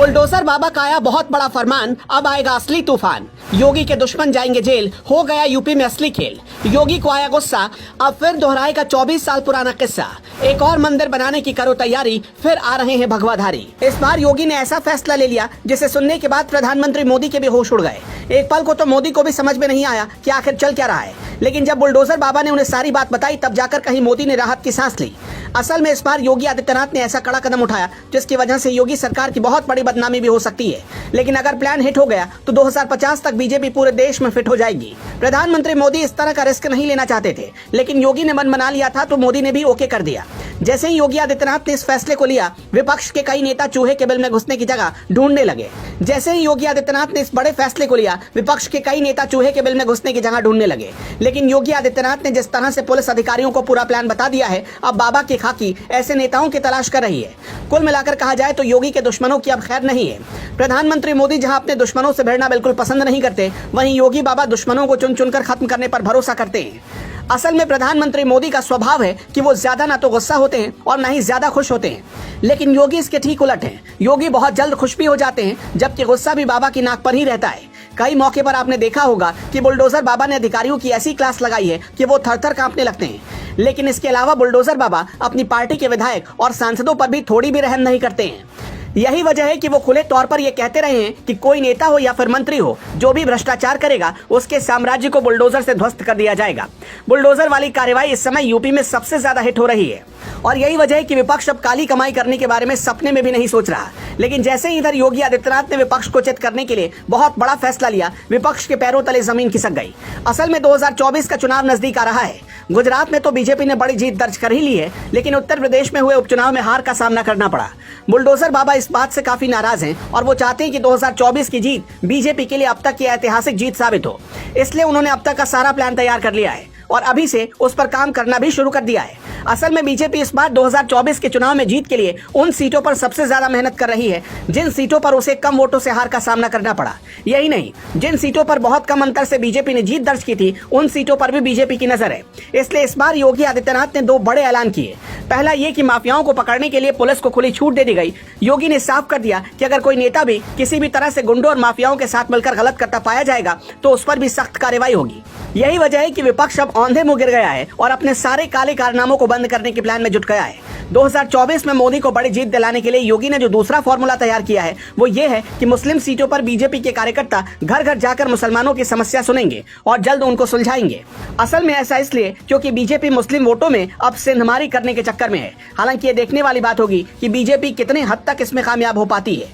Bulldozer बाबा का आया बहुत बड़ा फरमान, अब आएगा असली तूफान। योगी के दुश्मन जाएंगे जेल, हो गया यूपी में असली खेल। योगी को आया गुस्सा, अब फिर दोहराएगा 24 साल पुराना किस्सा। एक और मंदिर बनाने की करो तैयारी, फिर आ रहे हैं भगवाधारी। इस बार योगी ने ऐसा फैसला ले लिया जिसे सुनने के बाद प्रधानमंत्री मोदी के भी होश उड़ गए। एक पल को तो मोदी को भी समझ में नहीं आया कि आखिर चल क्या रहा है, लेकिन जब बुलडोजर बाबा ने उन्हें सारी बात बताई तब जाकर कहीं मोदी ने राहत की सांस ली। असल में इस बार योगी आदित्यनाथ ने ऐसा कड़ा कदम उठाया जिसकी वजह से योगी सरकार की बहुत बड़ी बदनामी भी हो सकती है। लेकिन अगर प्लान हिट हो गया तो 2050 तक बीजेपी पूरे देश में फिट हो जाएगी। प्रधानमंत्री मोदी इस तरह का रिस्क नहीं लेना चाहते थे, लेकिन योगी ने मन बना लिया था तो मोदी ने भी ओके कर दिया। जैसे ही योगी आदित्यनाथ ने इस फैसले को लिया, विपक्ष के कई नेता चूहे के बिल में घुसने की जगह ढूंढने लगे। जैसे ही योगी आदित्यनाथ ने इस बड़े फैसले को लिया, विपक्ष के कई नेता चूहे के बिल में घुसने की जगह ढूंढने लगे। लेकिन योगी आदित्यनाथ ने जिस तरह से पुलिस अधिकारियों को पूरा प्लान बता दिया है, अब बाबा की खाकी ऐसे नेताओं की तलाश कर रही है। कुल मिलाकर कहा जाए तो योगी के दुश्मनों की अब खैर नहीं है। प्रधानमंत्री मोदी जहां अपने दुश्मनों से भिड़ना बिल्कुल पसंद नहीं करते, वहीं योगी बाबा दुश्मनों को चुन चुनकर खत्म करने पर भरोसा करते हैं। असल में प्रधानमंत्री मोदी का स्वभाव है कि वो ज्यादा ना तो गुस्सा होते हैं और ना ही ज्यादा खुश होते हैं, लेकिन योगी इसके ठीक उलट हैं। योगी बहुत जल्द खुश भी हो जाते हैं, जबकि गुस्सा भी बाबा की नाक पर ही रहता है। कई मौके पर आपने देखा होगा कि बुलडोजर बाबा ने अधिकारियों की ऐसी क्लास लगाई है कि वो थर थर कांपने लगते हैं। लेकिन इसके अलावा बुलडोजर बाबा अपनी पार्टी के विधायक और सांसदों पर भी थोड़ी भी रहम नहीं करते हैं। यही वजह है कि वो खुले तौर पर ये कहते रहे हैं कि कोई नेता हो या फिर मंत्री हो, जो भी भ्रष्टाचार करेगा उसके साम्राज्य को बुलडोजर से ध्वस्त कर दिया जाएगा। बुलडोजर वाली कार्रवाई इस समय यूपी में सबसे ज्यादा हिट हो रही है और यही वजह है कि विपक्ष अब काली कमाई करने के बारे में सपने में भी नहीं सोच रहा। लेकिन जैसे ही इधर योगी आदित्यनाथ ने विपक्ष को चित करने के लिए बहुत बड़ा फैसला लिया, विपक्ष के पैरों तले जमीन खिसक गई। असल में 2024 का चुनाव नजदीक आ रहा है। गुजरात में तो बीजेपी ने बड़ी जीत दर्ज कर ही ली है, लेकिन उत्तर प्रदेश में हुए उपचुनाव में हार का सामना करना पड़ा। बुलडोजर बाबा इस बात से काफी नाराज हैं और वो चाहते हैं कि 2024 की जीत बीजेपी के लिए अब तक की ऐतिहासिक जीत साबित हो। इसलिए उन्होंने अब तक का सारा प्लान तैयार कर लिया है और अभी से उस पर काम करना भी शुरू कर दिया है। असल में बीजेपी इस बार 2024 के चुनाव में जीत के लिए उन सीटों पर सबसे ज्यादा मेहनत कर रही है जिन सीटों पर उसे कम वोटों से हार का सामना करना पड़ा। यही नहीं, जिन सीटों पर बहुत कम अंतर से बीजेपी ने जीत दर्ज की थी, उन सीटों पर भी बीजेपी की नजर है। इसलिए इस बार योगी आदित्यनाथ ने दो बड़े ऐलान किए। पहला ये कि माफियाओं को पकड़ने के लिए पुलिस को खुली छूट दे दी गई। योगी ने साफ कर दिया कि अगर कोई नेता भी किसी भी तरह से गुंडों और माफियाओं के साथ मिलकर गलत करता पाया जाएगा तो उस पर भी सख्त कार्रवाई होगी। यही वजह है कि विपक्ष अब औंधे मुंह गिर गया है और अपने सारे काले कारनामों को बंद करने के प्लान में जुट गया है। 2024 में मोदी को बड़ी जीत दिलाने के लिए योगी ने जो दूसरा फॉर्मूला तैयार किया है वो ये है कि मुस्लिम सीटों पर बीजेपी के कार्यकर्ता घर घर जाकर मुसलमानों की समस्या सुनेंगे और जल्द उनको सुलझाएंगे। असल में ऐसा इसलिए क्योंकि बीजेपी मुस्लिम वोटों में अब सिंधमारी करने के चक्कर में है। हालांकि ये देखने वाली बात होगी कि बीजेपी कितने हद तक इसमें कामयाब हो पाती है।